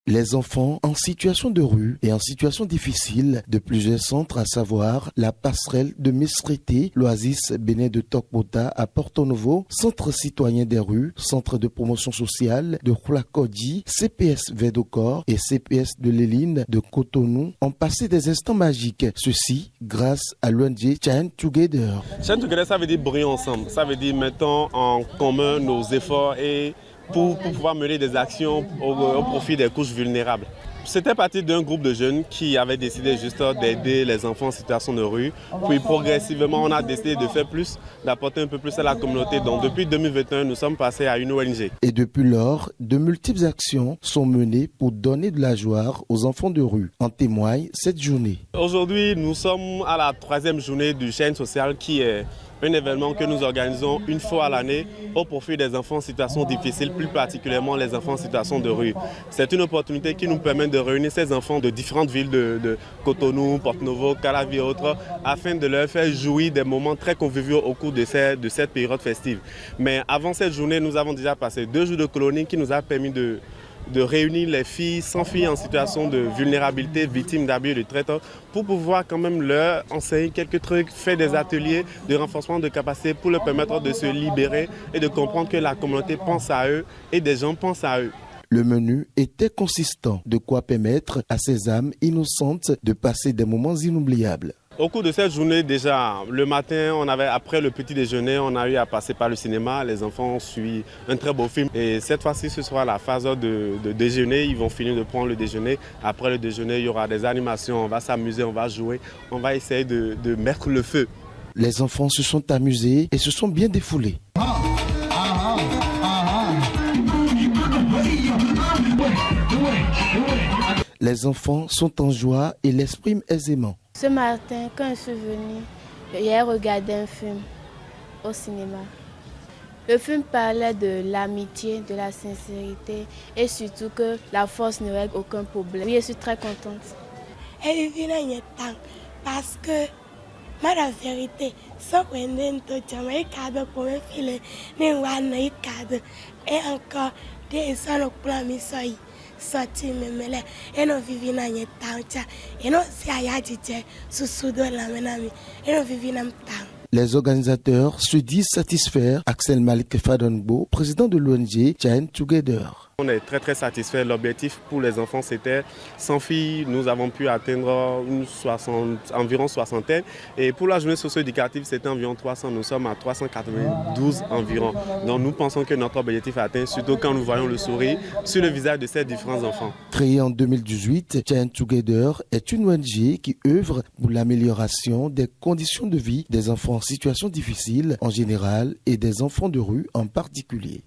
Les enfants en situation de rue et en situation difficile de plusieurs centres, à savoir la passerelle de Mesrité, l'Oasis Bénin de Tokbota à Porto Novo, Centre citoyen des rues, Centre de promotion sociale de Khoulakodi, CPS Vedokor et CPS de l'Éline de Cotonou ont passé des instants magiques. Ceci grâce à l'ONG Shine Together. Shine Together, ça veut dire briller ensemble. Ça veut dire mettons en commun nos efforts et pour pouvoir mener des actions au profit des couches vulnérables. C'était parti d'un groupe de jeunes qui avaient décidé juste d'aider les enfants en situation de rue. Puis progressivement, on a décidé de faire plus, d'apporter un peu plus à la communauté. Donc depuis 2021, nous sommes passés à une ONG. Et depuis lors, de multiples actions sont menées pour donner de la joie aux enfants de rue. En témoigne cette journée. Aujourd'hui, nous sommes à la 3e journée du Chaîne Sociale qui est un événement que nous organisons une fois à l'année au profit des enfants en situation difficile, plus particulièrement les enfants en situation de rue. C'est une opportunité qui nous permet de réunir ces enfants de différentes villes de Cotonou, Porto Novo, Calavi et autres, afin de leur faire jouir des moments très conviviaux au cours de cette période festive. Mais avant cette journée, nous avons déjà passé 2 jours de colonie qui nous a permis de réunir les filles, 100 filles en situation de vulnérabilité, victimes d'abus et de traite, pour pouvoir quand même leur enseigner quelques trucs, faire des ateliers de renforcement de capacité pour leur permettre de se libérer et de comprendre que la communauté pense à eux et des gens pensent à eux. Le menu était consistant, de quoi permettre à ces âmes innocentes de passer des moments inoubliables. Au cours de cette journée, déjà, le matin, après le petit déjeuner, on a eu à passer par le cinéma. Les enfants ont suivi un très beau film. Et cette fois-ci, ce sera la phase de déjeuner. Ils vont finir de prendre le déjeuner. Après le déjeuner, il y aura des animations. On va s'amuser, on va jouer. On va essayer de mettre le feu. Les enfants se sont amusés et se sont bien défoulés. Les enfants sont en joie et l'expriment aisément. Ce matin, quand je suis venue, j'ai regardé un film au cinéma. Le film parlait de l'amitié, de la sincérité et surtout que la force ne règle aucun problème. Oui, je suis très contente. Parce que, la vérité, et encore des gens au plan misoi. Les organisateurs se disent satisfaits. Axel Malik Fadonbo, président de l'ONG Shine Together. On est très satisfaits. L'objectif pour les enfants, c'était 100 filles. Nous avons pu atteindre environ 60. Et pour la journée socio-éducative, c'était environ 300. Nous sommes à 392 environ. Donc nous pensons que notre objectif est atteint, surtout quand nous voyons le sourire sur le visage de ces différents enfants. Créée en 2018, Shine Together est une ONG qui œuvre pour l'amélioration des conditions de vie des enfants en situation difficile en général et des enfants de rue en particulier.